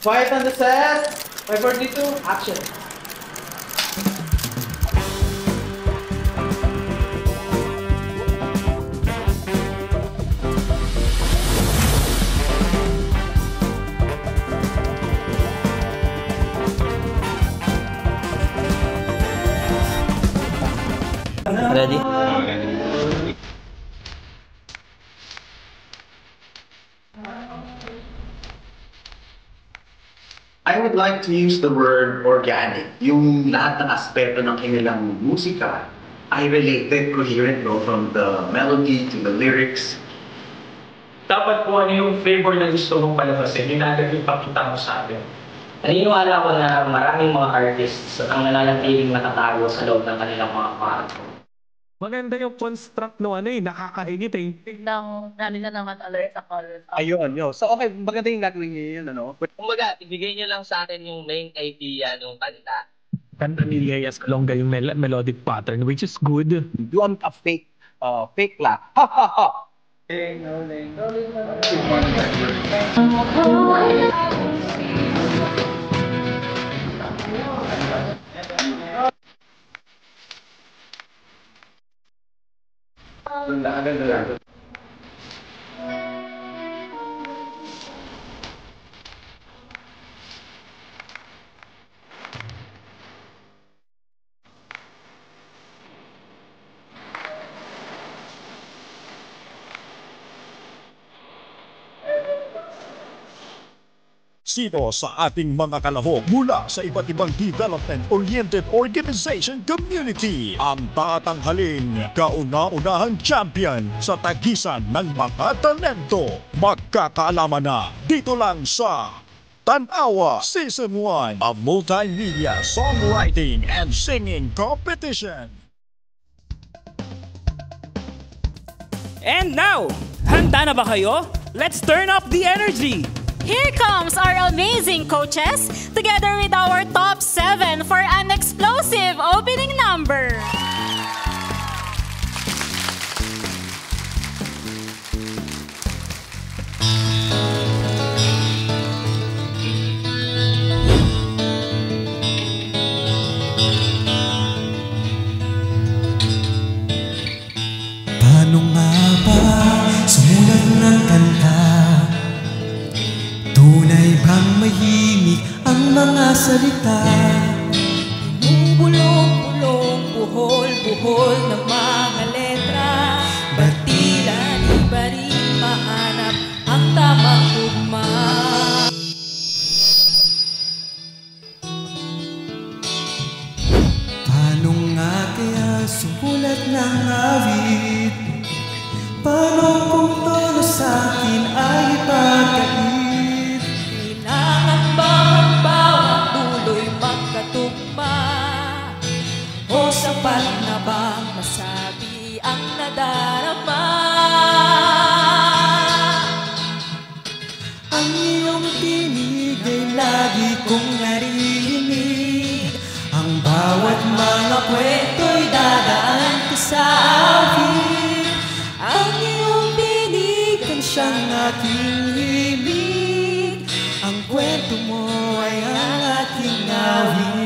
Quiet on the set. 542, action. Ready? I would like to use the word organic. Yung lahat ng aspeto ng kanilang musika ay related, coherent, no? From the melody to the lyrics. Dapat po ano yung flavor na gusto mong palabasin, yun agad yung pakita mo sa atin. Naniniwala ko na maraming mga artists ang nananatiling matatago sa loob ng kanilang mga kwarto. Maganda yung construct no nakakainit eh. Biglang nalila naman alert ako. Ayun, yo. So, okay, maganda yung gagawin niyo yun, ano? Kumbaga, ibigay niyo lang sa akin yung main idea ng kanta. Kanta ni Leias Kalonga yung melodic pattern, which is good. Do a fake laugh. Ha, ha, ha! Ganda. Sino sa ating mga kalahok mula sa iba't ibang development-oriented organization community ang tatanghalin kauna-unahang champion sa tagisan ng mga talento? Magkakaalaman na dito lang sa Tanawa Season 1, a multimedia songwriting and singing competition. And now, handa na ba kayo? Let's turn up the energy! Here comes our amazing coaches, together with our top 7 for an explosive opening number. Paano nga ba sumulat ng kanta? Tunay bang mahimik ang mga salita? Bumubulong-bulong, buhol-buhol ng mga letra. Ba't tila di ba rin mahanap ang tamang tugma? Paano nga kaya sumulat ng awit? Paano kung todo sa akin ay ipagkait? Kailangan ba ang bawat tuloy magkatugma? O sapat na bang masabi ang nadarama? Ang iyong tinig ay lagi kong naririnig. Ang bawat mga kwento'y dadaan ko sa awit. Ang iyong tinig ang Siyang aking himig. Ang kwento mo ay ang aking awit.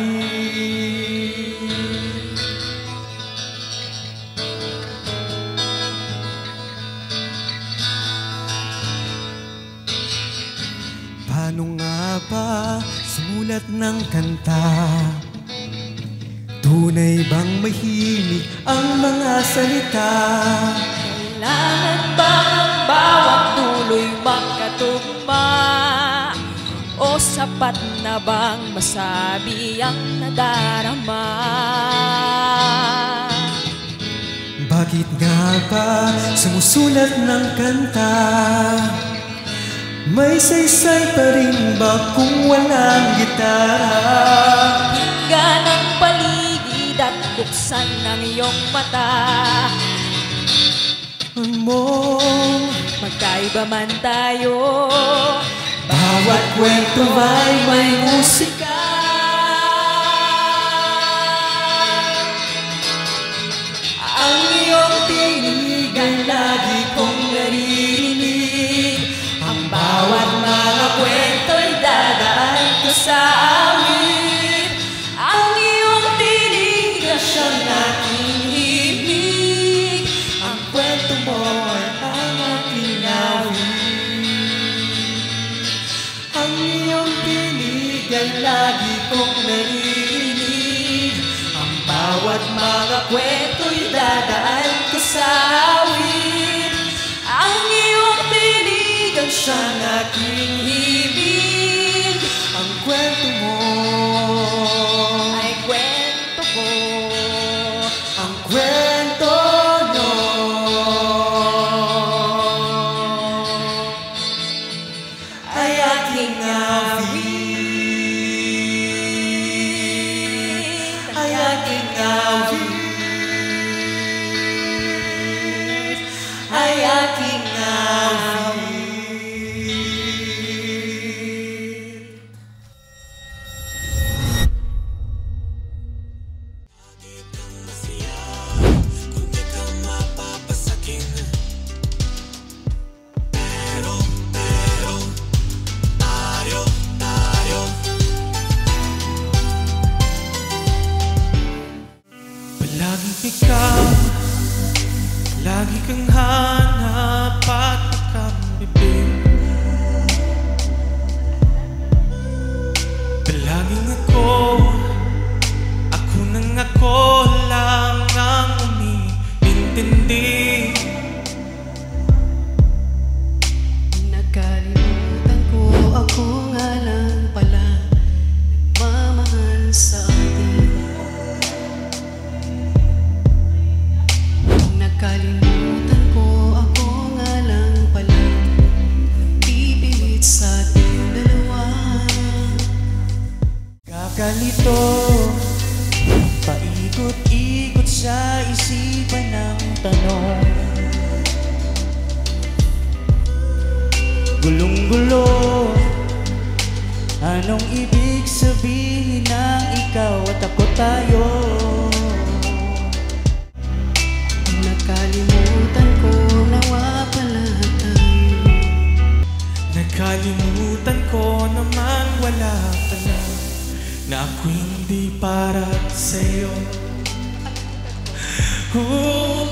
Paano nga ba sumulat ng kanta? Tunay bang mahimik ang mga salita? Kailangan ba ang bawat tuloy magkatugma? O sapat na bang masabi ang nadarama? Bakit nga ba sumusulat ng kanta? May saysay pa rin ba kung walang gitara? Hinggan ang paligid at buksan ng iyong mata. Magkaiba man tayo, bawat kwento ay may musika. Ang iyong tinig ay lagi kong naririnig. Ang bawat mga kwento'y dadaan ang aking hibig. Ang kwento mo ay kwento ko. ang kwento nyo ay aking awit. Ay aking awit. Ay aking awit. Palaging ikaw, lagi kang hanap at nakambibig. Palaging ako nang ako lang ang umiintindi. Nakalimutan ko, ako nga lang pala nagmamahal sa atin. Nakalimutan ko, ako nga lang pala pipilit sa ating dalawa. Kakalito, paikot-ikot sa isipan ng tanong. Gulong-gulo, anong ibig sabihin ng ikaw at ako tayo? Nakalimutan ko, nawa pala tayo. Nakalimutan ko naman wala pala, na ako hindi para sa'yo.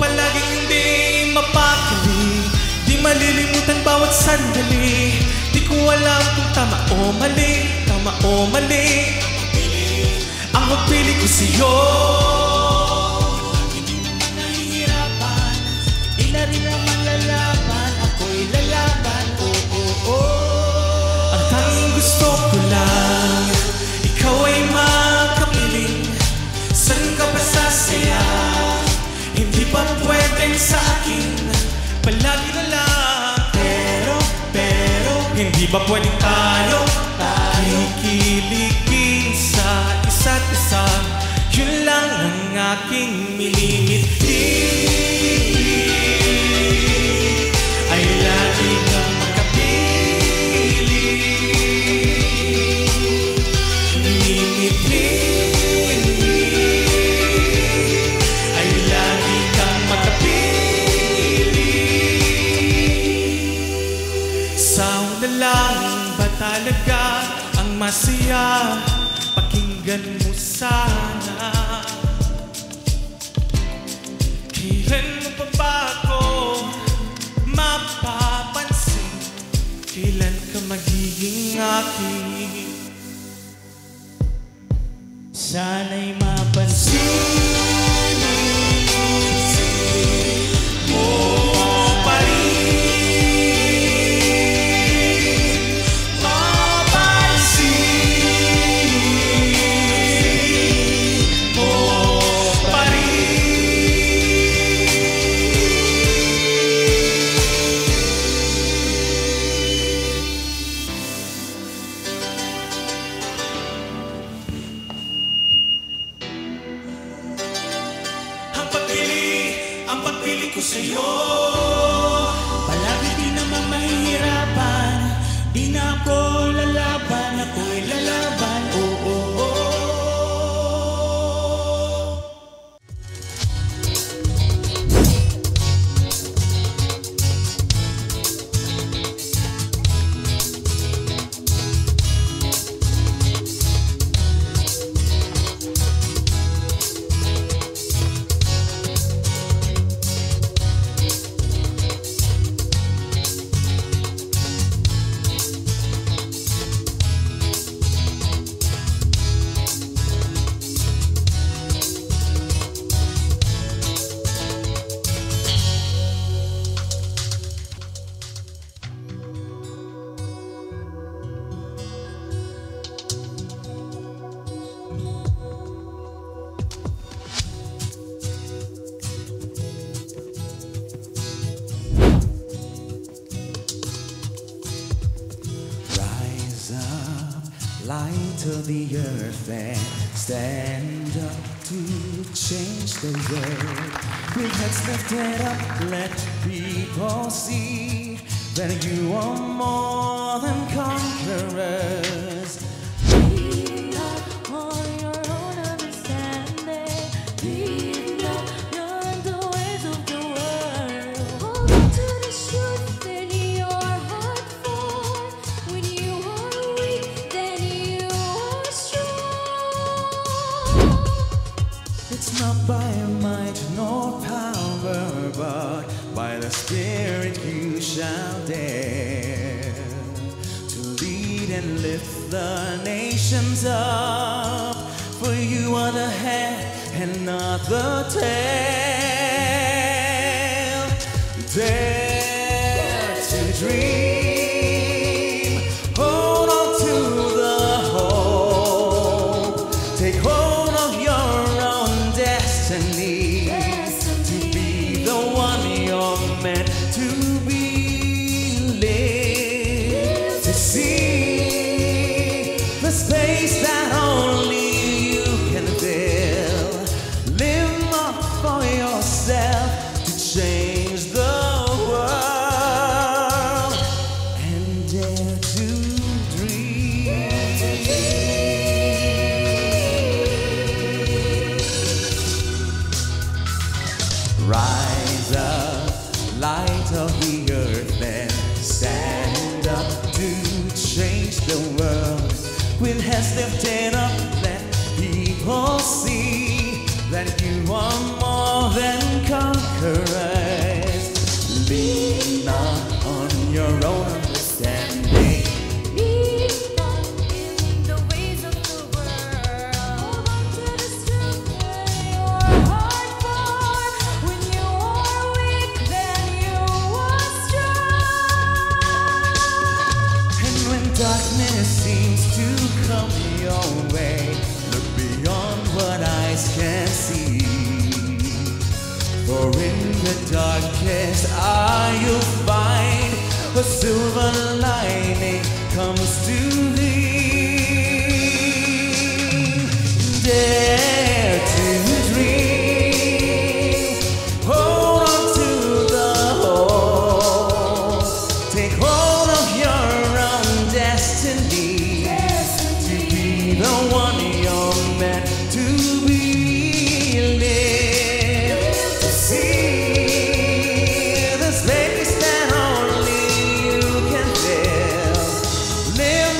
Palaging hindi mapakali, di malilimutan bawat sandali. Di ko alam kung tama o mali, tama o mali. Ang pagpili ko sa'yo. Hindi naman nahihirapan, di na rin naman lalaban. Ako'y lalaban, oo. Ang tanging gusto ko lang, ikaw ay makapiling. Saan ka ba sasaya? Hindi ba pwedeng sa akin palagi na lang? Pero, hindi ba pwedeng tayo kikiligin sa isa't isa? Yun lang ang aking minimiti. Ay lagi kang makapili. Minimiti. Ay lagi kang makapili. Sa una lang ba talaga ang masaya? Pakinggan mo sana. Kailan mo pa ba ako mapapansin? Kailan ka magiging akin? Sana'y mapansin mo pa rin. Mapansin mo pa ang pagpili ko sa'yo. Palagi di naman mahihirapan, di na ako lalaban, ako'y lalaban, oo. light of the earth and stand up to change the world. With heads lifted up, let people see that you are more than conquerors. Lean not on your own understanding. Lean not on the ways of the world. Hold on to the truth that your heart for. When you are weak, then you are strong. It's not by might nor power, but by the Spirit you shall dare to lead and lift the nations up. For you are the head and not the tail. Dare to dream. Hold on to the hope. Take hold of your own destiny. To be the one you're meant to be. Live to see the space that only you can fill. Live up for yourself to change the world and dare to dream. Rise up, light of the earth, and stand up to change the world. With heads lifted up, let people see that you are more than conquerors. Lean not on your own understanding. Lean not in the ways of the world. Hold on to the strength that your heart for. When you are weak, then you are strong. And when darkness seems to come your way, look beyond what eyes can see. For in the darkest eye you'll find a silver lining comes to thee. Dare to dream. Hold on to the hope. Take hold of your own destiny. To be the one you're meant to be. Live to see the space that only you can fill. Live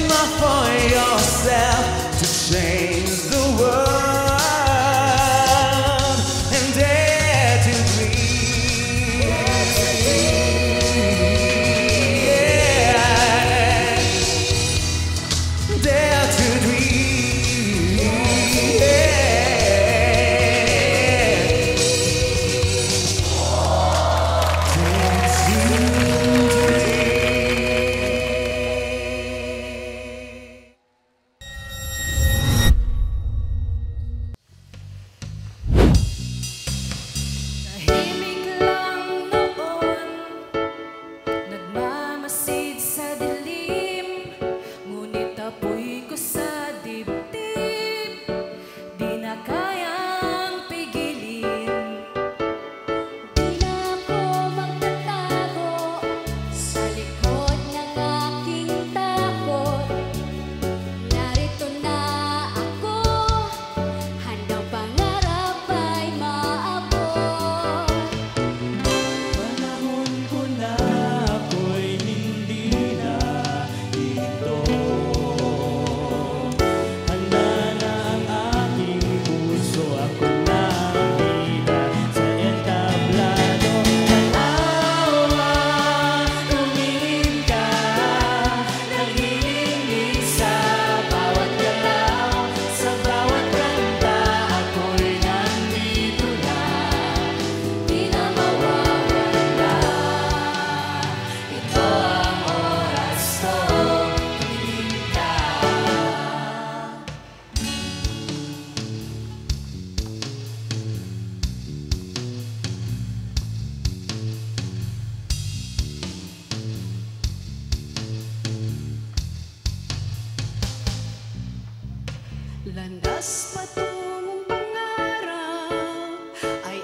Landas patungong pangarap ay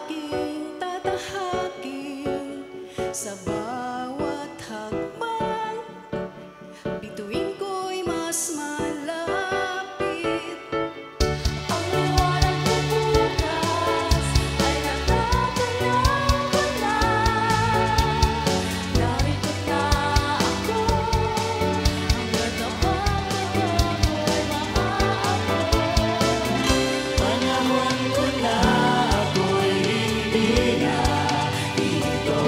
aking tatahakin sa bawat hakbang. Bituin ko'y mas malapit. Ang walang bubukas ay natatanong ko na. Narito na ako, hanggat napang ako'y maaabot. Panahon ko na ako'y hindi na dito.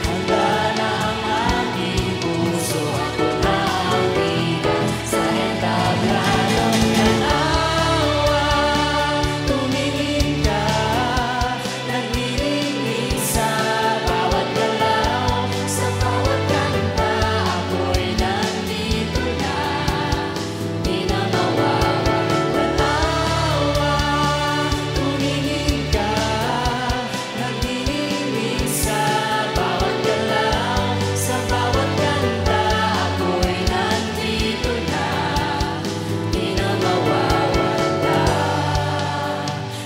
Handa na ang aking puso, ako na ang bida sa entablado ng awa. Tumingin ka, naglilinig sa bawat galaw, sa bawat kanta ako'y nandito na, di na mawawala awa. Tumingin ka, naglilinig sa bawat galaw, sa bawat kanta ako'y nandito na, di na mawawala.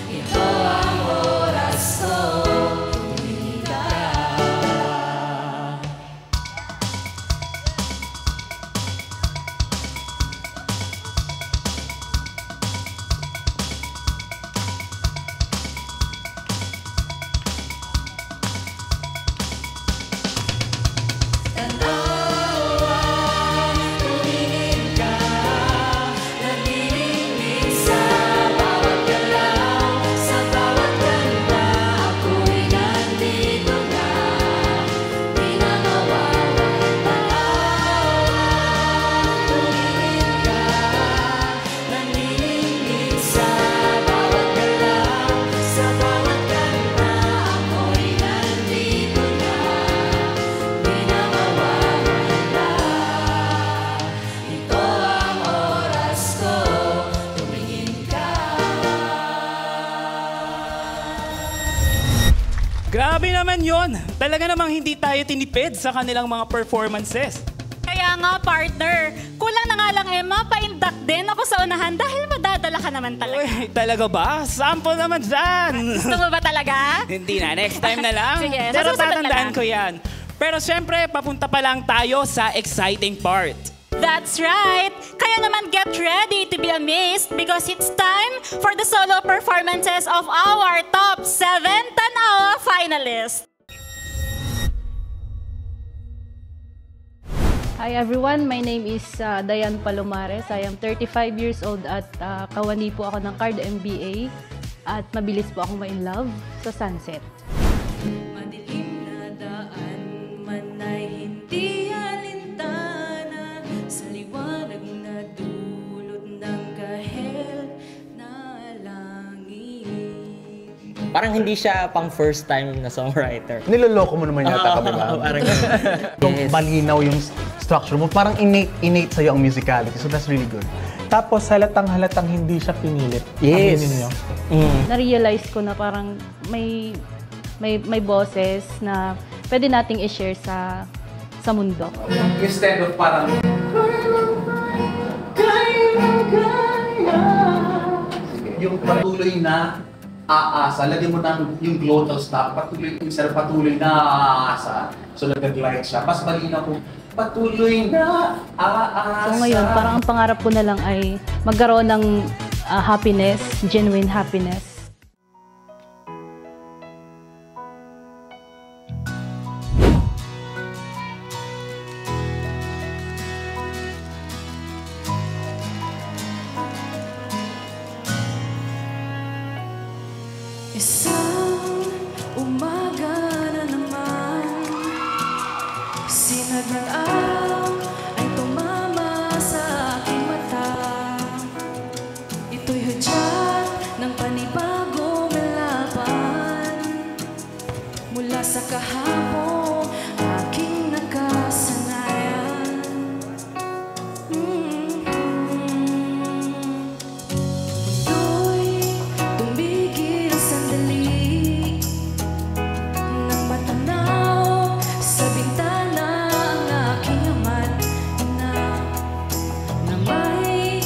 Ito ang oras ko, tumingin ka. Tanawa, tumingin ka, naglilinig sa bawat galaw, sa bawat kanta ako'y nandito na, di na mawawala awa. Tumingin ka, naglilinig sa bawat galaw, sa bawat kanta ako'y nandito na, di na mawawala. Ito ang oras ko, tumingin ka. Grabe naman yon. Talaga namang hindi tayo tinipid sa kanilang mga performances. Kaya nga, partner, kulang na nga lang mapaindak din ako sa unahan dahil madadala ka naman talaga. Uy, talaga ba? Sample naman dyan. Gusto mo ba talaga? Hindi na, next time na lang. Sige, Pero sa susunod na tatandaan lang. ko yan. Pero syempre, papunta pa lang tayo sa exciting part. That's right! Kaya naman get ready to be amazed because it's time for the solo performances of our top 7 Tanawa finalists. Hi everyone, my name is Dayan Palomares. I am 35 years old at kawani po ako ng Card MBA at mabilis po akong ma-in-love sa Sunset. Madilim na daan man ay hindi alintana, sa liwanag na dulot ng kahel na langit. Parang hindi siya pang first time na songwriter. Niloloko mo naman yata kami, ma'am. Parang Yes. Malinaw yung structure mo. Parang innate sa'yo ang musicality. So that's really good. Tapos halatang hindi siya pinilit. Yes. Aminin niyo. Na-realize ko na parang may boses na pwede nating i-share sa mundo. Instead of parang, yung patuloy na aasa, lagyan mo ng yung glottal stop, patuloy, instead of patuloy na aasa, so nag-glide siya. Mas malinaw kung patuloy na aasa. So ngayon, parang ang pangarap ko na lang ay magkaroon ng happiness, genuine happiness. Isang umaga na naman, sinag ng araw ay tumama sa aking mata. Ito'y hudyat ng panibagong laban, mula sa kahapon aking nakasanayan. Mundo'y tumigil sandali nang matanaw sa bintana ang aking ama't ina na may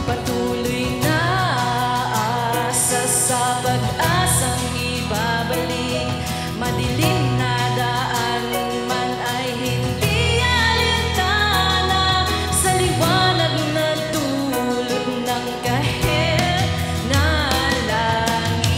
Patuloy na aasa sa pag-asang ibabalik. Madilim na daan man ay hindi alintana, sa liwanag na dulot ng kahit na langit.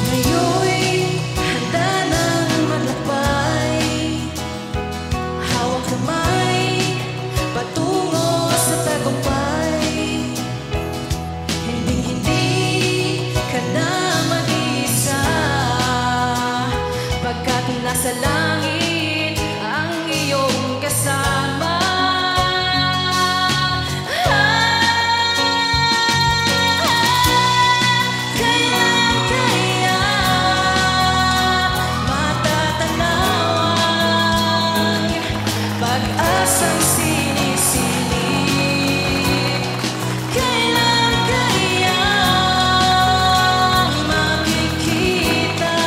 Ngayon'y handa nang maglakbay, hawak kamay patungo sa tagumpay. Hindi ka na mag-isa, pagkat nasa langit ang iyong kasama. Kailan kaya matatanaw ang pag-asang sinisilip? Kailan kaya makikita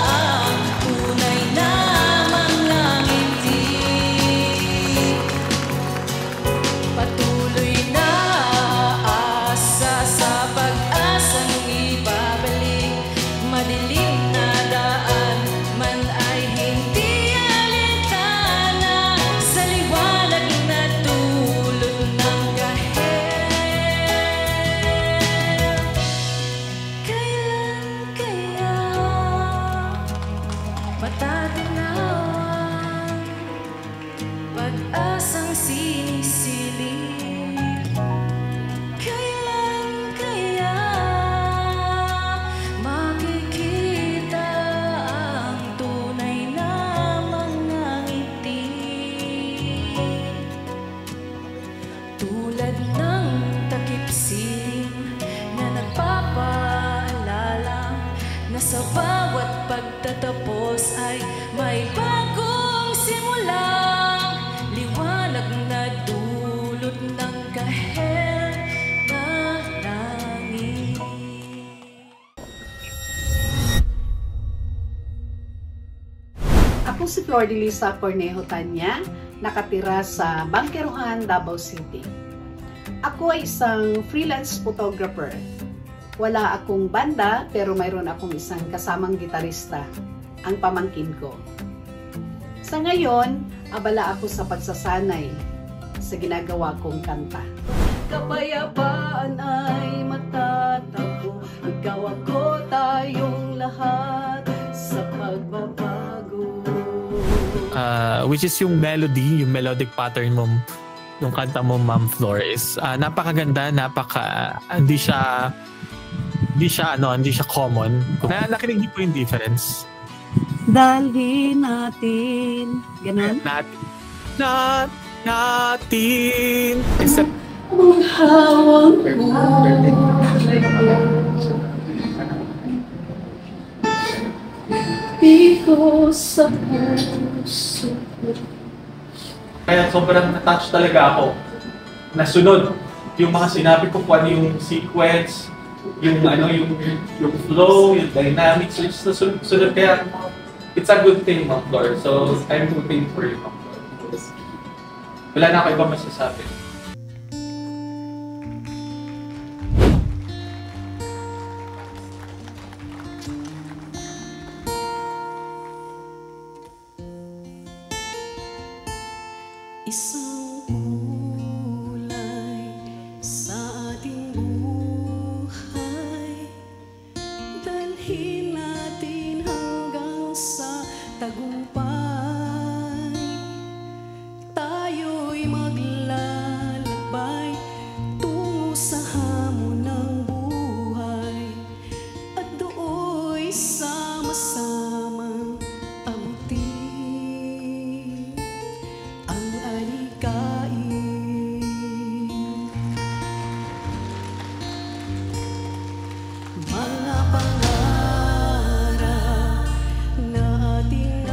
ang tunay na mga ngiti? Patuloy na asa sa pag-asang ibabalik. Madilim na daan man ay hindi alintana, sa liwanag na dulot ng kahit. Kailan kaya matatanaw pag-asang sinisilip? Kailan kaya makikita ang tunay na mga ngiti? Tulad ng takip siling na nagpapaalala na sa bawat pagtatapos ay may bagong simulang liwanag na dulot ng kahit na langit. Ako si Flor de Lisa Cornejo Tanya, nakatira sa Bangkeruhan, Davao City. Ako ay isang freelance photographer. Wala akong banda pero mayroon akong isang kasamang gitarista, ang pamangkin ko. Sa ngayon, abala ako sa pagsasanay sa ginagawa kong kanta. Kapayapaan ay matatagpo, ikaw ako tayong lahat sa pagbabago. Which is yung melody, yung melodic pattern mo, yung kanta mo, Ma'am Flor, is napakaganda, hindi siya common. Nakinig niyo po yung difference. Dalhin natin. Ganon? Natin. Except, ang hawak mo. Dito sa puso. Kaya sobrang na-touch talaga ako. Nasunod yung mga sinabi ko kung ano yung sequence, yung flow, yung dynamics, which is nasunod. Kaya it's a good thing, Ma'am Flor. So I'm rooting for you, Ma'am Flor. Wala na ako ibang masasabi. Isang kulay sa ating buhay, dalhin natin hanggang sa tagumpay. Tayo'y maglalakbay tungo sa hamon ng buhay, at dooy sama-samang abutin ang alikain. Mga pangarap na ating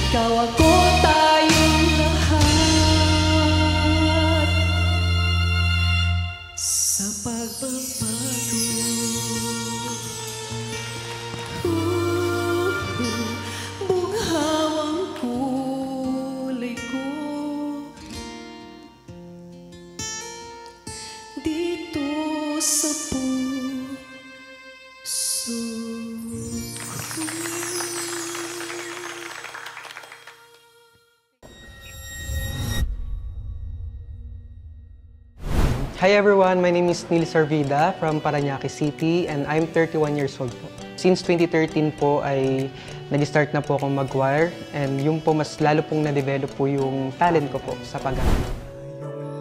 ikaw ako, tayong lahat. Sa pagbabago, bughaw ang kulay ko dito sa puso ko. Hi everyone, my name is Neil Sarvida from Parañaque City and I'm 31 years old po. Since 2013 po ay nag-start na po akong mag-choir and yung po mas lalo pong na-develop po yung talent ko po sa pag-aaral.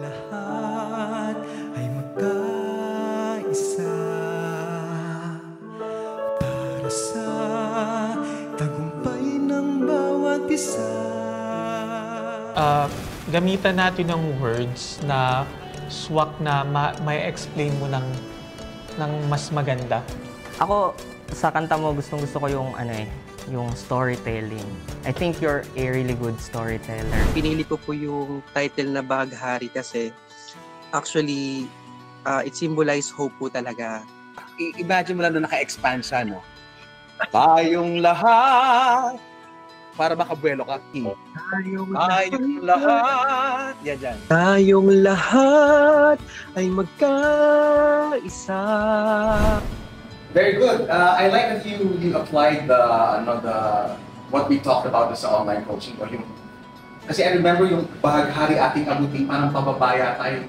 Lahat ay magkaisa para sa tagumpay ng bawat isa. Gamitan natin ng words na swak na may explain mo ng mas maganda. Ako, sa kanta mo, gustong-gusto ko yung yung storytelling. I think you're a really good storyteller. Pinili ko po yung title na Bahaghari kasi actually it symbolizes hope po talaga. Imagine mo lang na naka-expand siya, no? Tayong lahat, para makabuelo ka. Tayong lahat. Yan, dyan. Tayong lahat ay magkaisa. Very good. I like that you applied the what we talked about sa online coaching. Kasi I remember yung Bahaghari ating abutin, parang pababaya tayo.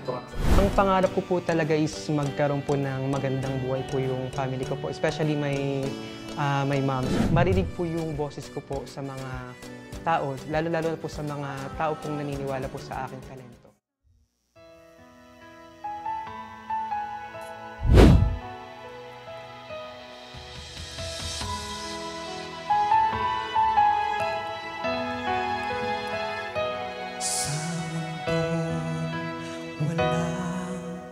Ang pangarap ko po talaga is magkaroon po ng magandang buhay po yung family ko po, especially my mom. Marinig po yung boses ko po sa mga tao, lalo-lalo na po sa mga tao pong naniniwala po sa aking talento. Sa mundong walang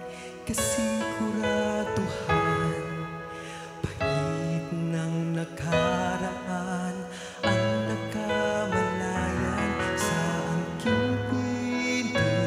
kasiguraduhan, pahit ng nakaraan ang nakamalayan sa aking pinili.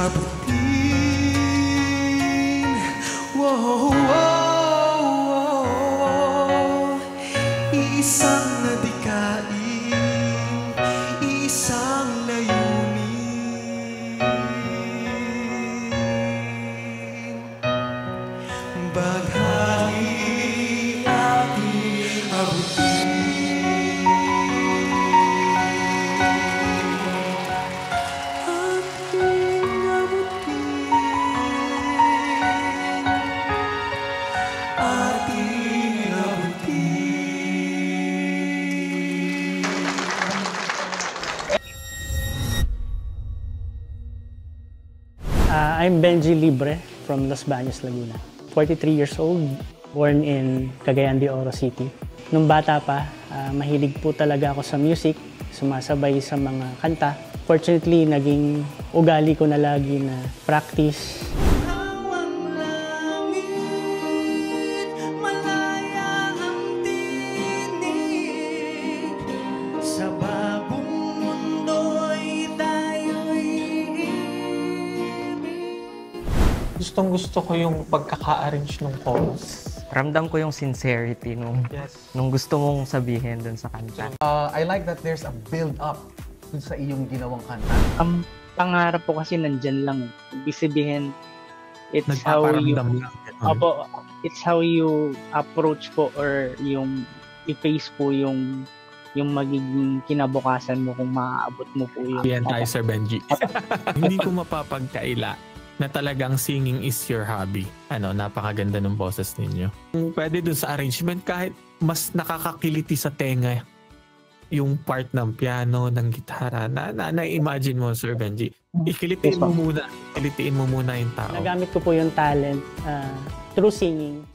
abutin. Wow, wow, wow. Iisang nadikain, iisang layunin. Baghari ating abutin. I'm Benji Libre from Los Baños, Laguna. 43 years old, born in Cagayan de Oro City. Nung bata pa, mahilig po talaga ako sa music, sumasabay sa mga kanta. Fortunately, naging ugali ko na lagi na practice. Sa bagong mundo'y tayo'y Gustong-gusto ko yung pagkaka-arrange ng chorus. Ramdam ko yung sincerity nung gusto mong sabihin dun sa kanta. I like that there's a build-up dun sa iyong ginawang kanta. Ang pangarap po kasi nandyan lang. Ibig sabihin, it's how you... Opo, it's how you approach po or yung i-face po yung magiging kinabukasan mo kung maaabot mo po yung... Yan tayo, Sir Benji. Hindi ko mapapagkaila na talagang singing is your hobby. Napakaganda ng boses ninyo. Pwede dun sa arrangement, kahit mas nakakakiliti sa tenga yung part ng piano, ng gitara, na-imagine mo, Sir Benji. Ikilitiin mo muna yung tao. Nagamit ko po yung talent through singing.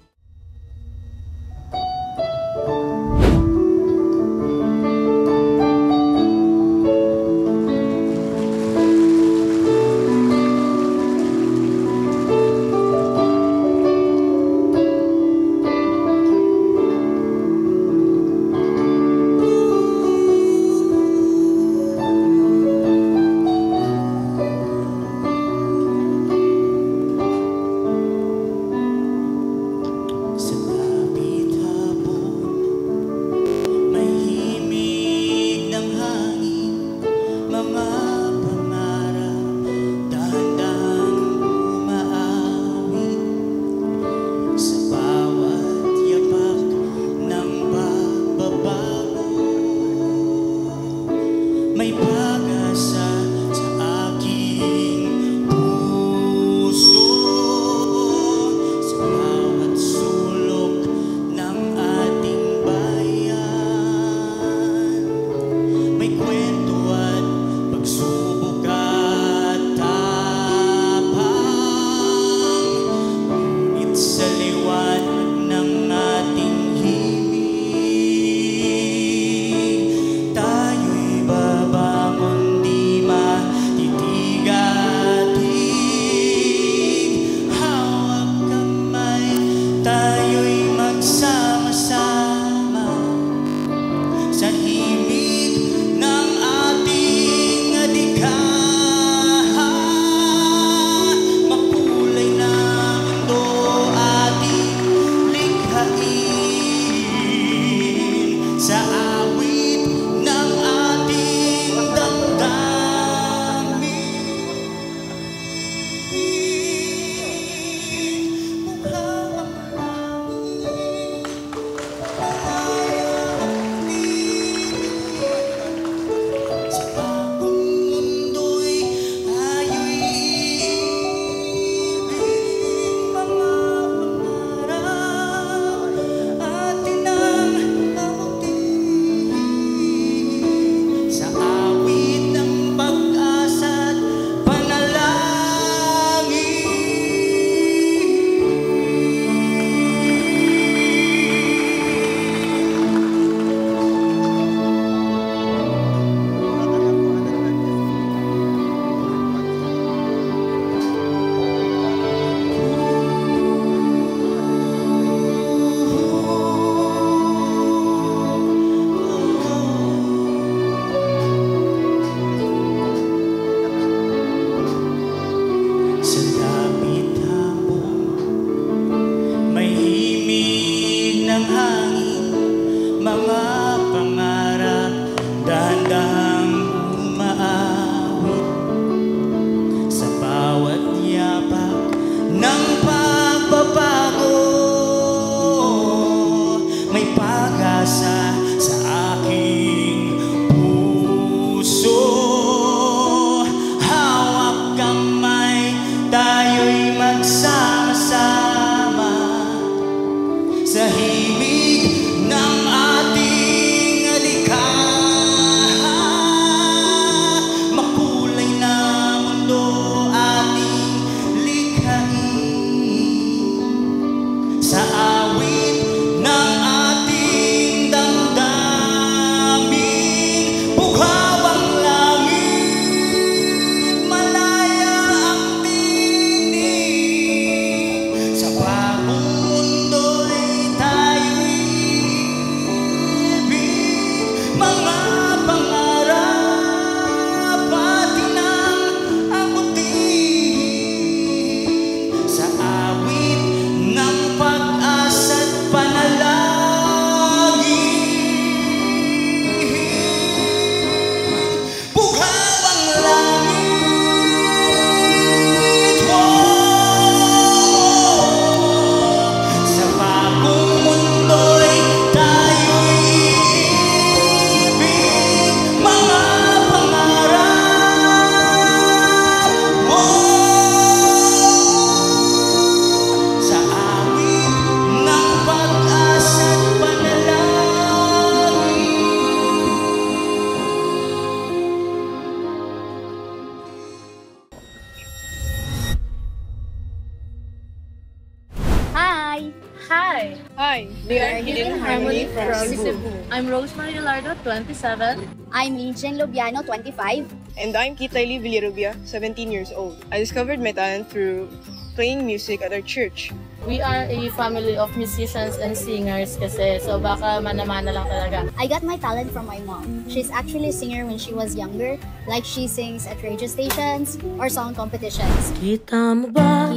Hi! Hi! We are Hidden Harmony from Cebu. I'm Rosemary Lardo, 27. I'm Lijen Lobiano, 25. And I'm Kitayli Villarubia, 17 years old. I discovered my talent through playing music at our church. We are a family of musicians and singers kasi, so baka mana-mana lang talaga. I got my talent from my mom. She's actually a singer when she was younger, like she sings at radio stations or song competitions. Kita mo ba?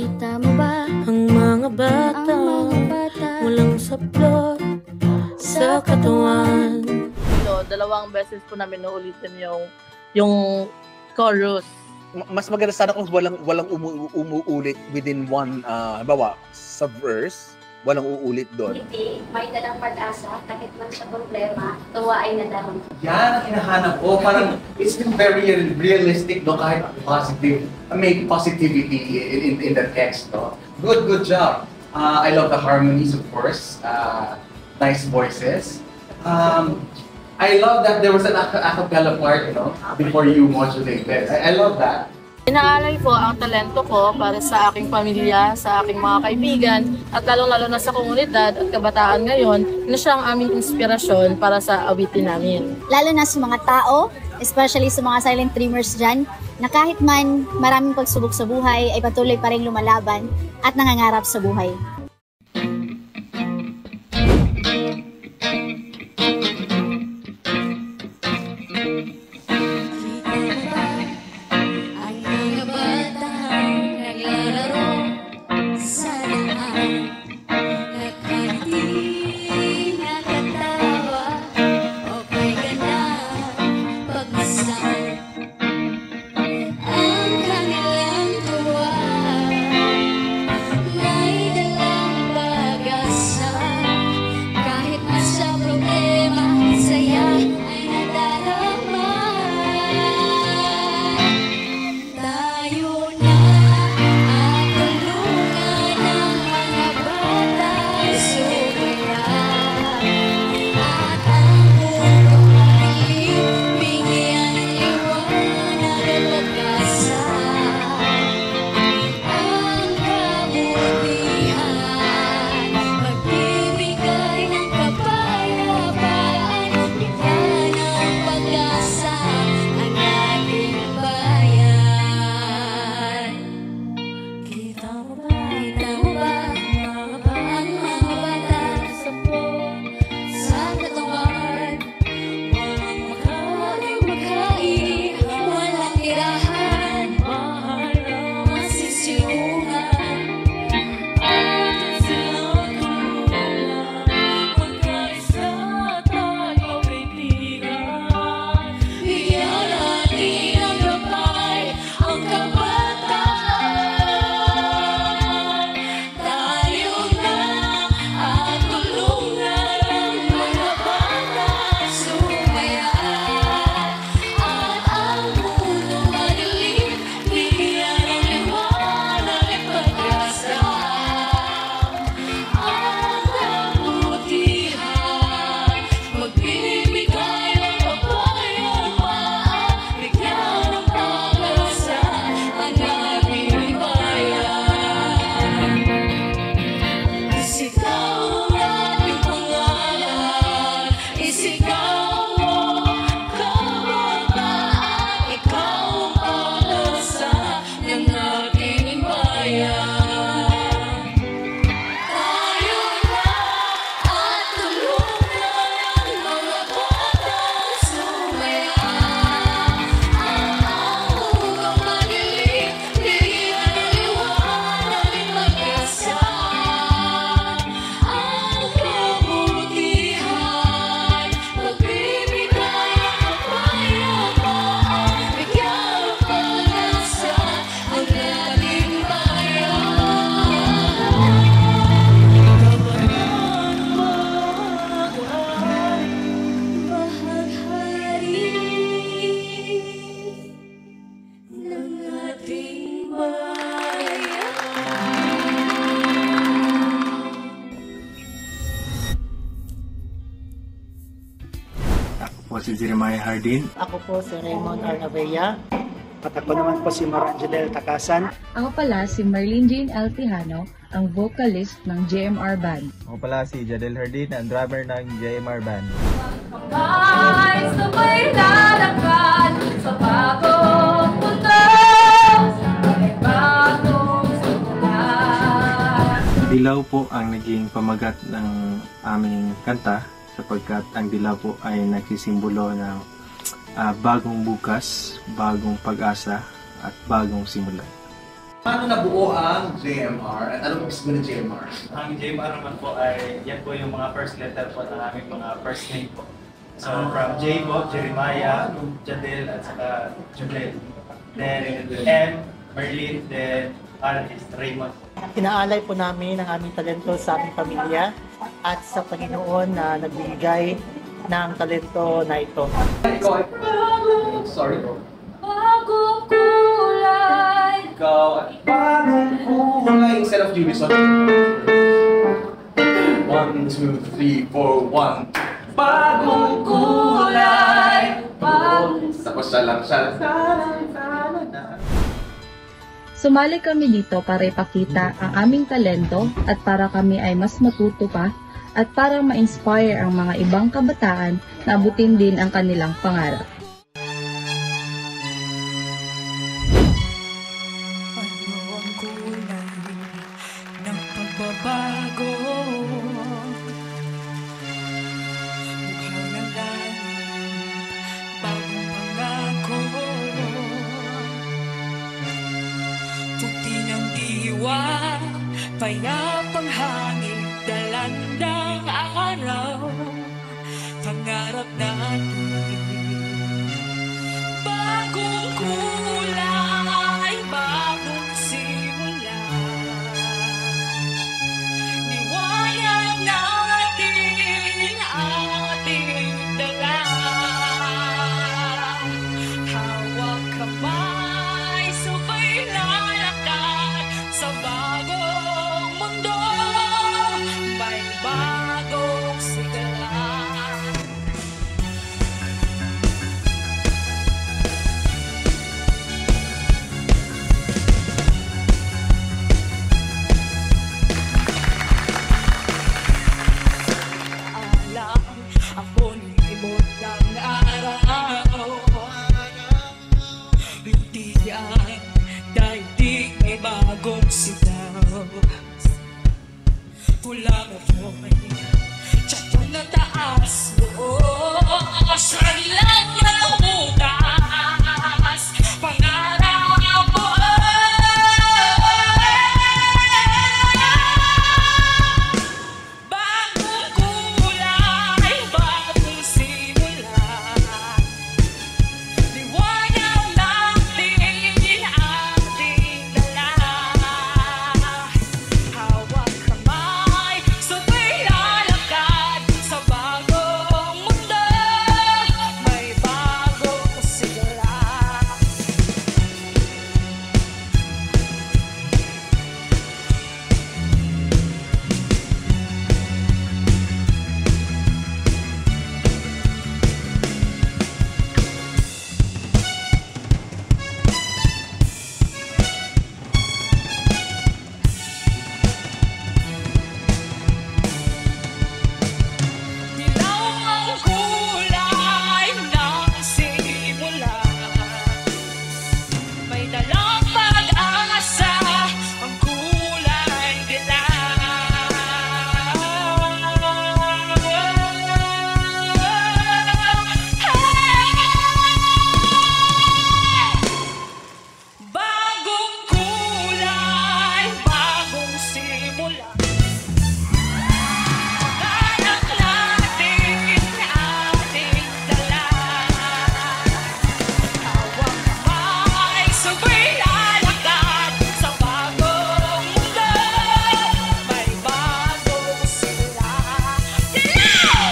Ang mga bata, walang saplot sa katawan. So, 2 beses po namin naulitin yung chorus. Mas maganda sana kung walang umuulit within one, halimbawa, sa verse, walang uulit doon. Hindi, may dalang pag-asa, kahit man sa problema, tuwa ay nadahon. Yan ang hinahanap ko. Parang it's been very realistic, no? Kahit positive, may positivity in the text, no? Good job. I love the harmonies, of course. Nice voices. I love that there was an acapella part, before you modulated. I love that. Inaalay po ang talento ko para sa aking pamilya, sa aking mga kaibigan, at lalong-lalo na sa komunidad at kabataan ngayon, na siya ang aming inspirasyon para sa awitin namin. Lalo na sa mga tao, especially sa mga silent dreamers dyan, na kahit man maraming pagsubok sa buhay, ay patuloy pa rin lumalaban at nangangarap sa buhay. po si Jeremiah Hardin. Ako po si Raymond Arnavella. At ako naman po si Marangelel Takasan. Ako pala si Marlene Jane L. Tijano ang vocalist ng JMR Band. Ako pala si Jadel Hardin, ang drummer ng JMR Band. Ay, sabay lalakad sa bagong mundo, may bagong simula. Dilaw po ang naging pamagat ng aming kanta sapagkat ang dilaw po ay nagsisimbolo ng bagong bukas, bagong pag-asa at bagong simula. Paano nabuo ang JMR at anong ibig sabihin ng JMR? Ang JMR naman po ay, yan po yung mga first letter po ng aming mga first name po. So from J po, Jeremiah, Jadel, at saka Judel. Then M, Merlin, then R is Raymond. Inaalay po namin ang aming talento sa aming pamilya at sa Panginoon na nagbibigay ng talento na ito. Sorry bro. Bagong kulay. Ikaw at bagong kulay instead of unison. 1, 2, 3, 4, 1. Bagong kulay. Tapos siya lang siya. Sumali kami dito para ipakita ang aming talento at para kami ay mas matuto pa at para ma-inspire ang mga ibang kabataan na abutin din ang kanilang pangarap. Pagbabago mukhang ng langit, bagong pangako, puti ng diwa, payapang hangin, dalandang araw, pangarap natin, bagong kulay, bagong simula. Niwayang natin ating dala, hawak kamay, sabay lalakad sa bagong mundo, may bagong sigla. Ako nimot ng araw, hindi yan daigdig may bagong sigaw. Pulang apoy, tiyato na taas, saan lang na umugas, pangarap mo. Bagong kulay, bagong simula, liwanag natin ating dala, hawak kamay, sabay lalakad sa bagong mundo, may bagong sigla. Dilaw ang kulay ng simula, may dalang pag-asa ang kulay dilaw. Bagong kulay, bagong simula, pangarap natin ating dala, hawak kamay, sabay lalakad sa bagong mundo, may bagong sigla. Dilaw!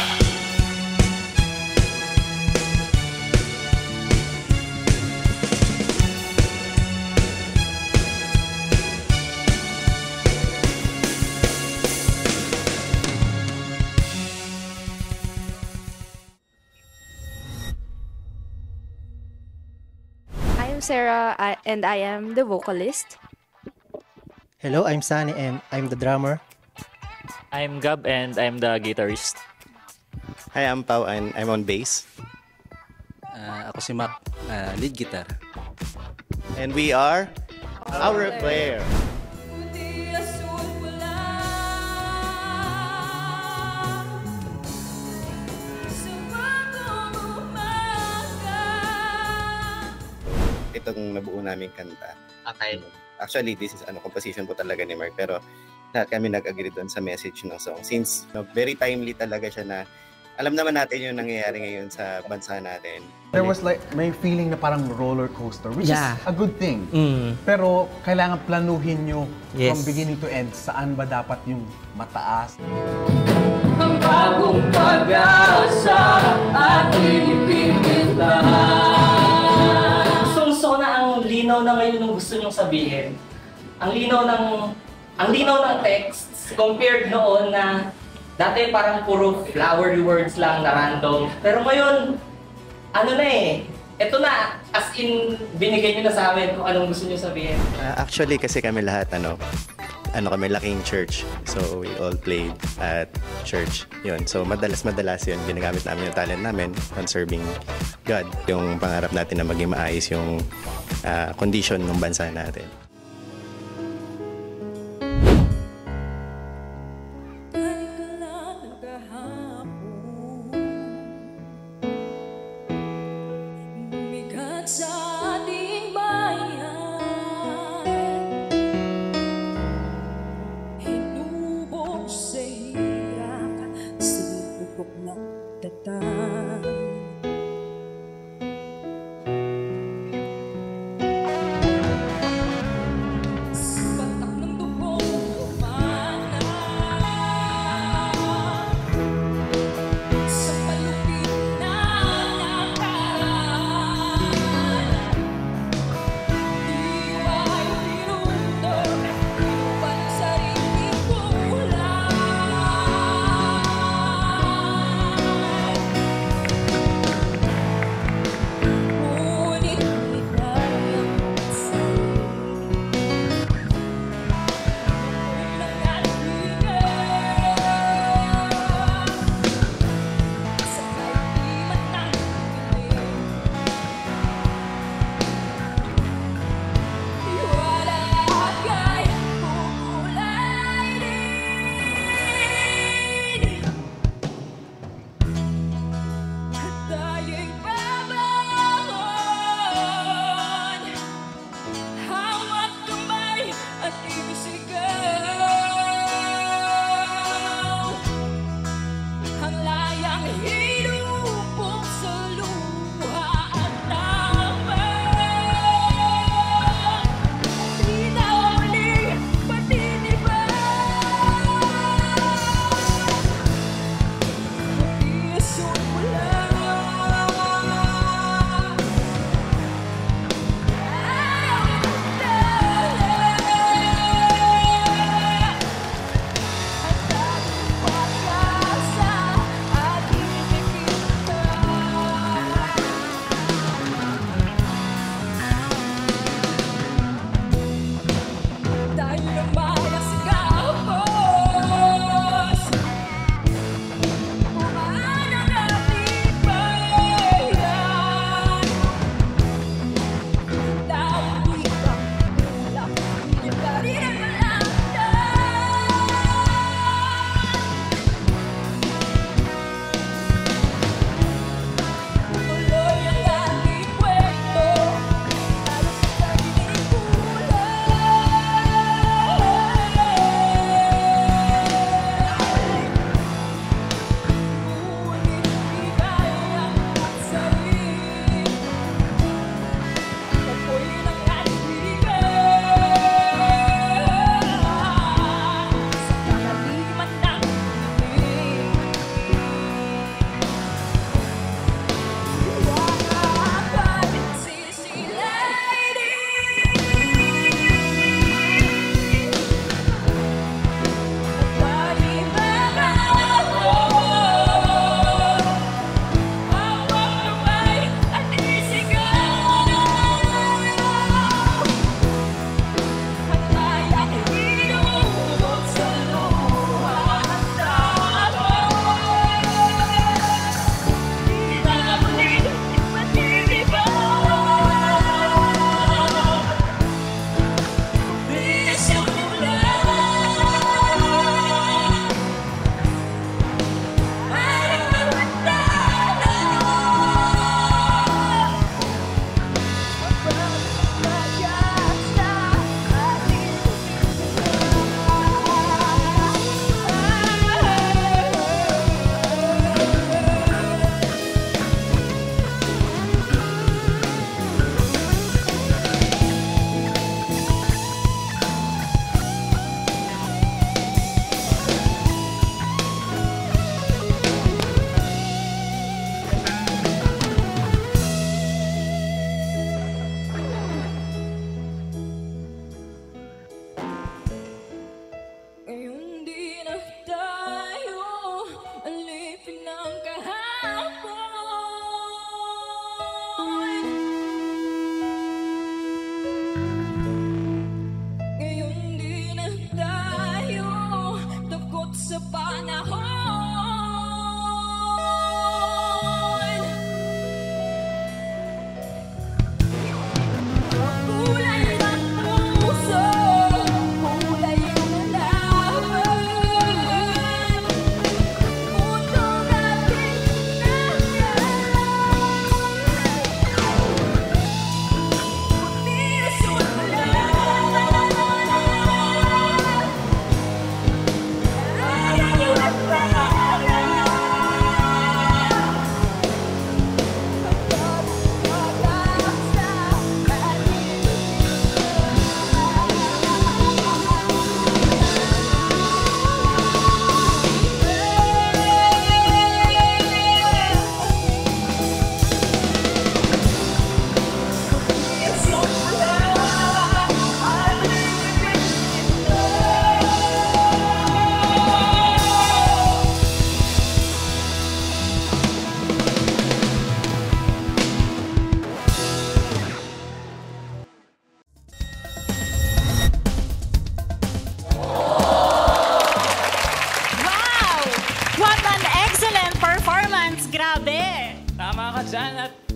I am Sarah and I am the vocalist. Hello, I'm Sunny and I'm the drummer. I'm Gab and I'm the guitarist. Hi, I'm Pau and I'm on bass. Ako si Mac, lead guitar. And we are Our Player. Itong nabuo naming kanta. Okay. Actually, this is composition po talaga ni Mark, pero lahat kami nag-agree doon sa message ng song. Since very timely talaga siya na alam naman natin yung nangyayari ngayon sa bansa natin. There was like, may feeling na parang roller coaster, which is a good thing. Pero kailangan planuhin nyo from beginning to end, saan ba dapat yung mataas. Ang bagong pag-asa ating ipinitahan. Gusto ko na ang linaw na ngayon ng gusto nyong sabihin. Ang linaw ng text compared noon na dati parang puro flowery words lang na random. Pero ngayon, eto na, as in, binigay nyo na sa amin kung anong gusto nyo sabihin. Actually, kasi kami lahat, kami laking church. So, we all played at church. Yun. So, madalas yun, ginagamit namin yung talent namin on serving God. Yung pangarap natin na maging maayos yung condition ng bansa natin.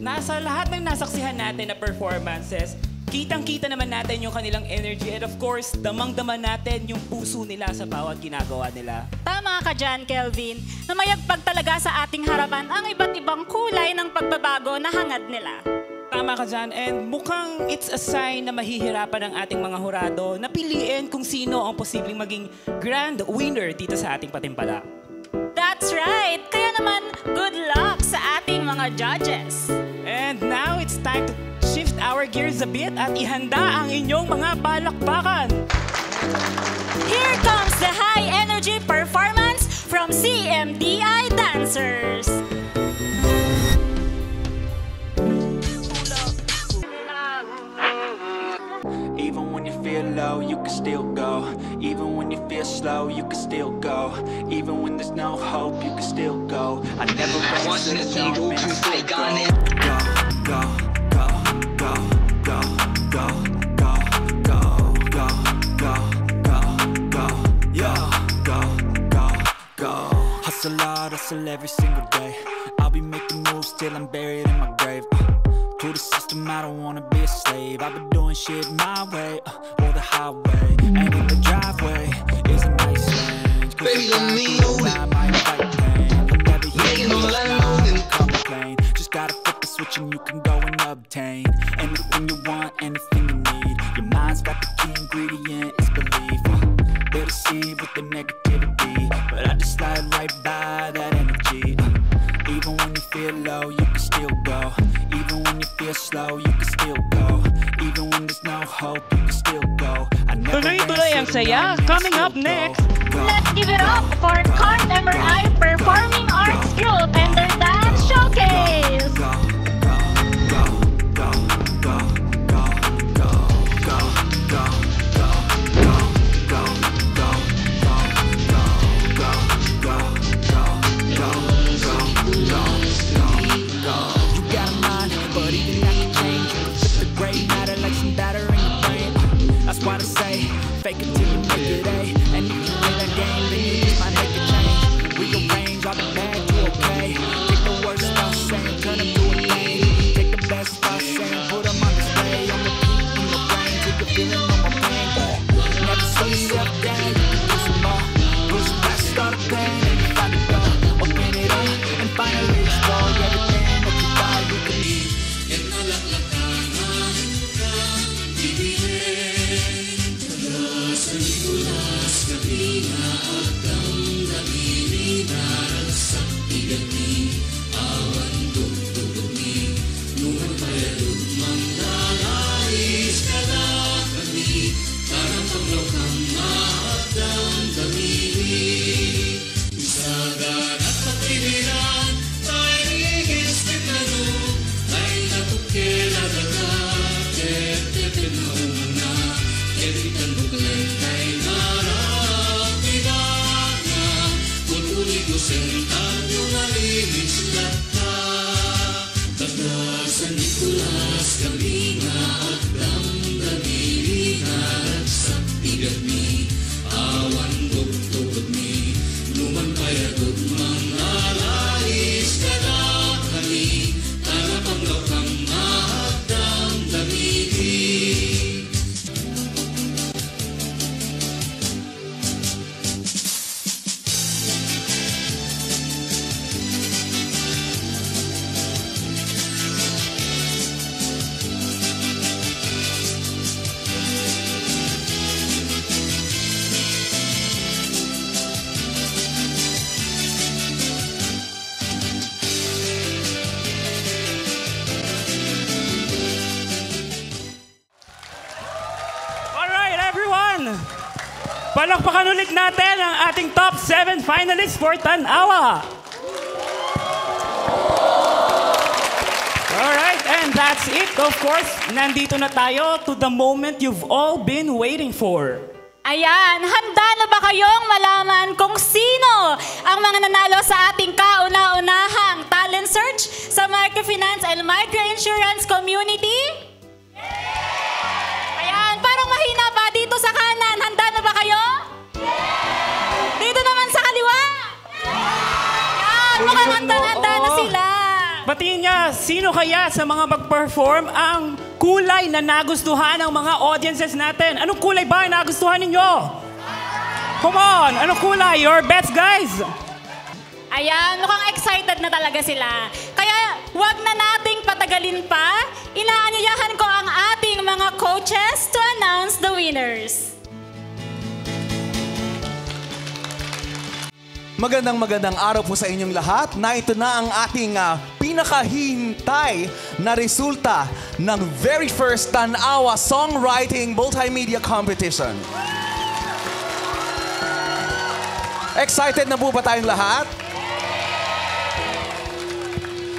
nasa lahat ng nasaksihan natin na performances, kitang-kita naman natin yung kanilang energy and of course, damang-daman natin yung puso nila sa bawat ginagawa nila. Tama ka dyan, Kelvin, na mayagpag talaga sa ating harapan ang iba't ibang kulay ng pagbabago na hangad nila. Tama ka dyan, and mukhang it's a sign na mahihirapan ang ating mga hurado na piliin kung sino ang posibleng maging grand winner dito sa ating patimpala. That's right! Kaya naman, good luck sa ating mga judges! And now it's time to shift our gears a bit at ihanda ang inyong mga palakpakan! Here comes the high-energy performance from CMDI Dancers! Even when you feel low, you can still go. Even when you feel slow, you can still go. Even when there's no hope, you can still go. I never rest till the dawn, man, I still go. Go, go, go, go, go, go, go, go, go, go, go, yo, go, go, go. Hustle hard, hustle every single day. I'll be making moves till I'm buried in my grave. To the system, I don't wanna be a slave. I've been doing shit my way, or the highway. And in the driveway is a nice range. Baby, let me know it. Making all alone and complain. Just gotta flip the switch and you can go and obtain anything you want, anything you need. Your mind's got the key ingredient, it's belief. They're deceived with the negativity, but I just slide right by that energy. Even when you feel low, you can still go. Even when you feel slow, you can still go. Even when there's no hope, you can still go. Tuloy-tuloy ang saya. Coming up next, let's give it up for Card MRI Performing Arts Group and their dance showcase! That's why I say, fake it till you make it A. And if you play that game, then you just might make a change. Rearrange all the bad to okay. Take the worst stuff, saying, turn them to a thing. Take the best stuff, saying, put them on display. On repeat in your brain, till you're feeling no more pain. Never slow yourself down, you can do some more. Push past all the pain, and you find the door. Open it up, and finally explore everything that you thought you could need. Palakpakan ulit natin ang ating top 7 finalists for Tanawa. Alright, and that's it. Of course, nandito na tayo to the moment you've all been waiting for. Ayan, handa na ba kayong malaman kung sino ang mga nanalo sa ating kauna-unahang talent search sa microfinance and microinsurance community? Ayan, parang mahina pa dito sa kanan. Handa na ba kayo? Dito naman sa kaliwa. Ayan, mukhang handa na sila. But Sa tingin niya, sino kaya sa mga mag-perform ang kulay na nagustuhan ng mga audiences natin? Anong kulay ba ang nagustuhan ninyo? Come on! Anong kulay? Your bets, guys! Ayan, mukhang excited na talaga sila. Kaya wag na nating patagalin pa. Inaanyayahan ko ang ating mga coaches to announce the winners. Magandang araw po sa inyong lahat na ito na ang ating pinakahihintay na resulta ng very first Tan-Awa Songwriting Multimedia Competition. Excited na po ba tayong lahat?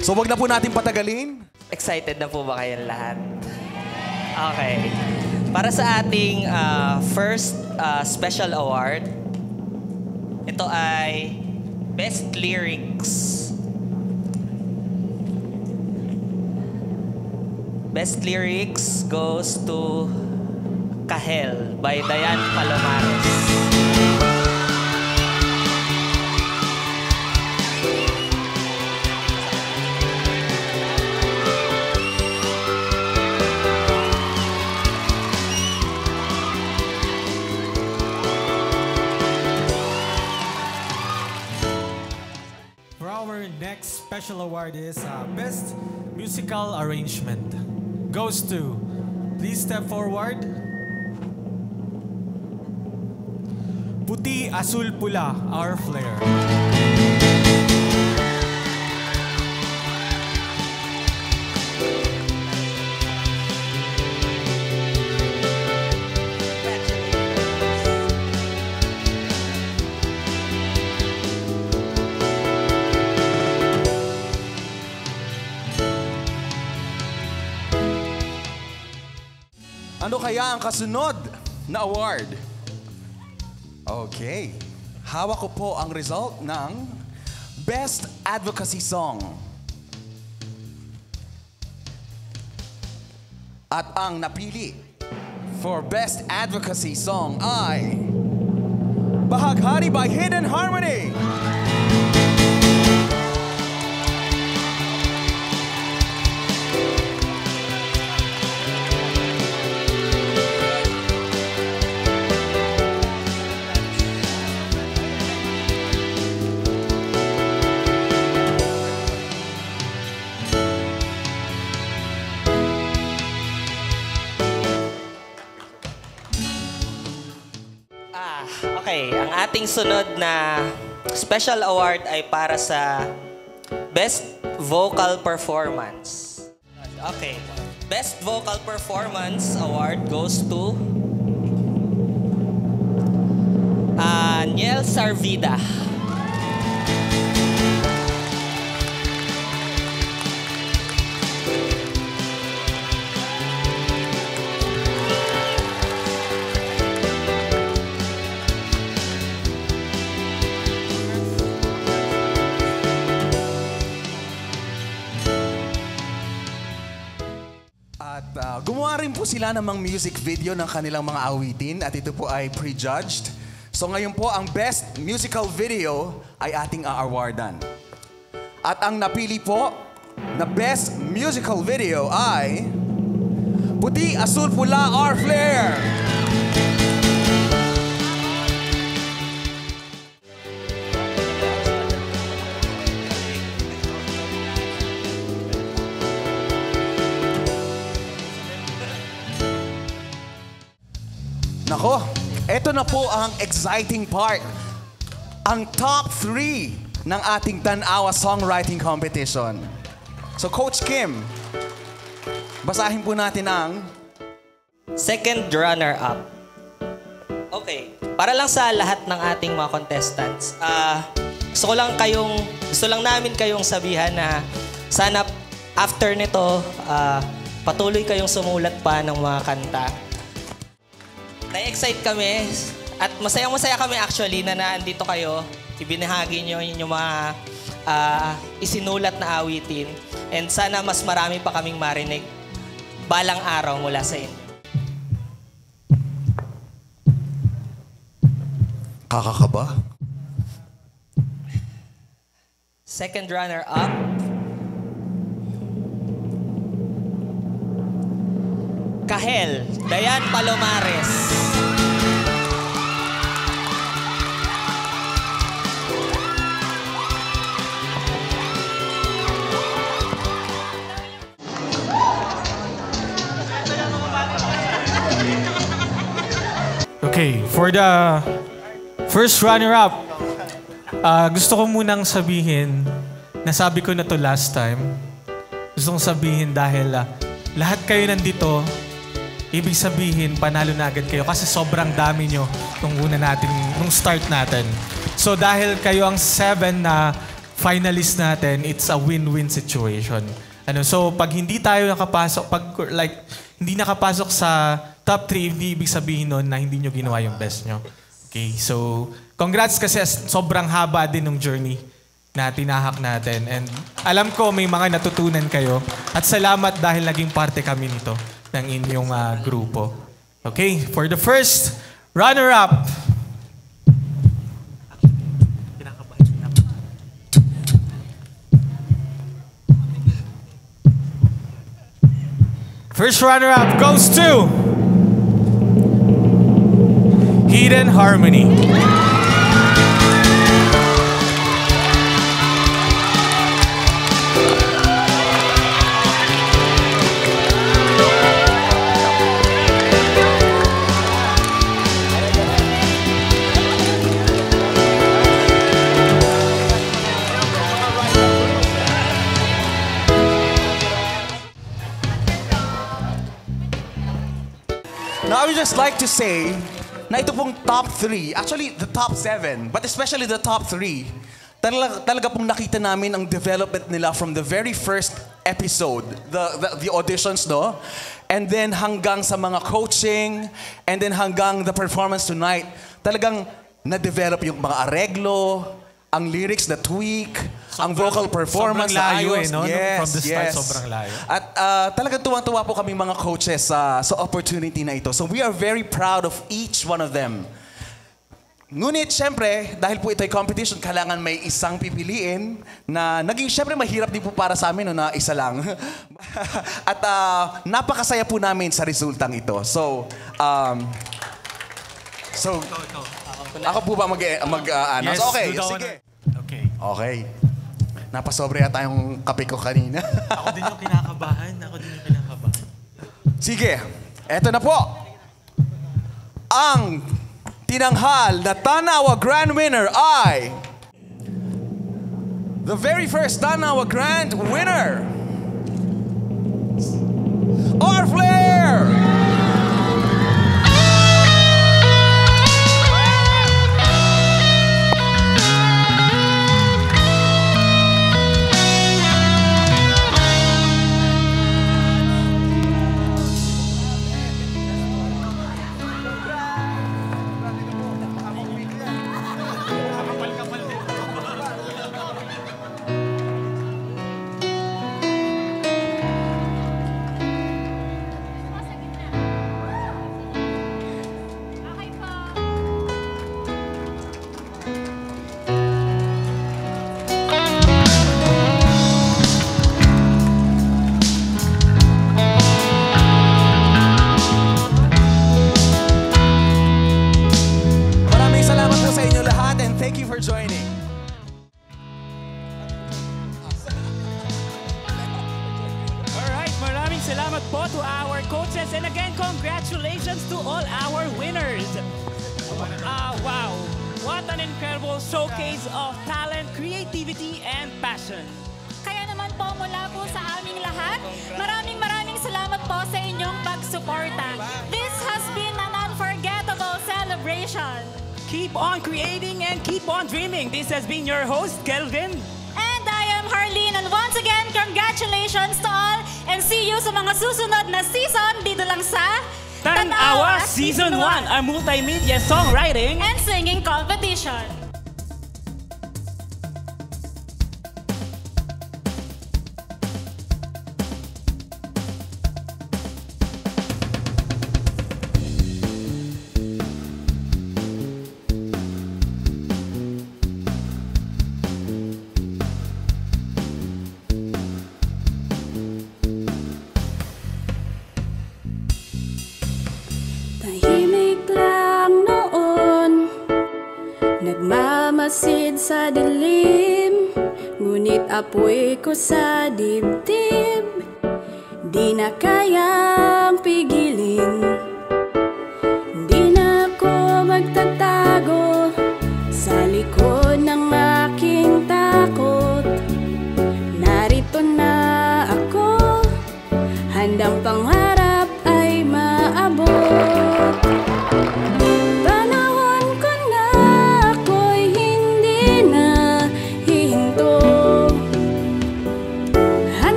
So wag na po natin patagalin. Excited na po ba kayong lahat? Okay. Para sa ating first special award, ito ay Best Lyrics. Best Lyrics goes to Kahel by Dayan Palomares. Our next special award is Best Musical Arrangement. Goes to, please step forward. Puti, Asul, Pula, Our Flare. Ano kaya ang kasunod na award? Okay. Hawak ko po ang result ng Best Advocacy Song. At ang napili for Best Advocacy Song ay Bahaghari by Hidden Harmony. Okay, ang ating sunod na special award ay para sa Best Vocal Performance. Okay, Best Vocal Performance Award goes to Niel Sarvida. Gumawa rin po sila ng mga music video ng kanilang mga awitin at ito po ay prejudged. So ngayon po ang Best Musical Video ay ating aawardan. At ang napili po na Best Musical Video ay Puti, Asul, Pula, Our Flare. Nako, eto na po ang exciting part. Ang top 3 ng ating Tan-Awa Songwriting Competition. So Coach Kim, basahin po natin ang second runner-up. Okay, para lang sa lahat ng ating mga contestants, gusto lang namin kayong sabihan na sana after nito, patuloy kayong sumulat pa ng mga kanta. Na-excite kami at masayang-masaya kami actually na naandito kayo. Ibinahagi nyo yung mga isinulat na awitin. And sana mas marami pa kaming marinig balang araw mula sa inyo. Kakakaba? Second runner-up, Kahel, Dayan Palomares. Okay, for the first runner-up, gusto ko munang sabihin, nasabi ko na to last time, gusto kong sabihin dahil lahat kayo nandito, ibig sabihin panalo na agad kayo kasi sobrang dami nyo nung start natin. So dahil kayo ang 7 na finalist natin, it's a win-win situation. So pag hindi tayo nakapasok, hindi nakapasok sa top 3, hindi ibig sabihin nun na hindi nyo ginawa yung best nyo. Okay, so congrats kasi sobrang haba din ng journey na tinahak natin. And alam ko may mga natutunan kayo. At salamat dahil naging parte kami nito ng inyong grupo. Okay, for the first runner-up. First runner-up goes to Hidden Harmony. Now, I would just like to say na ito pong top 3, actually the top 7, but especially the top 3, talaga pong nakita namin ang development nila from the very first episode, the auditions, no? And then hanggang sa mga coaching, and then hanggang the performance tonight, talagang na-develop yung mga areglo, ang lyrics na tweak, ang vocal performance na ayos. No? Yes, From the start, yes. sobrang layo. At talagang tuwang-tuwa po kami mga coaches sa opportunity na ito. So we are very proud of each one of them. Ngunit, syempre, dahil po ito ay competition, kailangan may isang pipiliin na naging, syempre, mahirap din po para sa amin na isa lang. At napakasaya po namin sa resultang ito. So, ako po ba mag-announce? Yes, Okay, sige. Okay. Napasobre yata yung kape ko kanina. Ako din yung kinakabahan. Sige, eto na po. Ang tinanghal na Tanawa Grand winner ay the very first Tanawa Grand winner, Orflair! Thank you for joining. Alright, maraming salamat po to our coaches. And again, congratulations to all our winners. Wow, what an incredible showcase of talent, creativity, and passion. Kaya naman po mula po sa aming lahat, maraming salamat po sa inyong pagsuporta. This has been an unforgettable celebration. Keep on creating and keep on dreaming. This has been your host, Kelvin. And I am Harleen. And once again, congratulations to all. And see you sa mga susunod na season dito lang sa Tanawa Season 1, a multimedia songwriting and singing competition. masid sa dilim, ngunit apoy ko sa dibdib, di na kayang pigilin.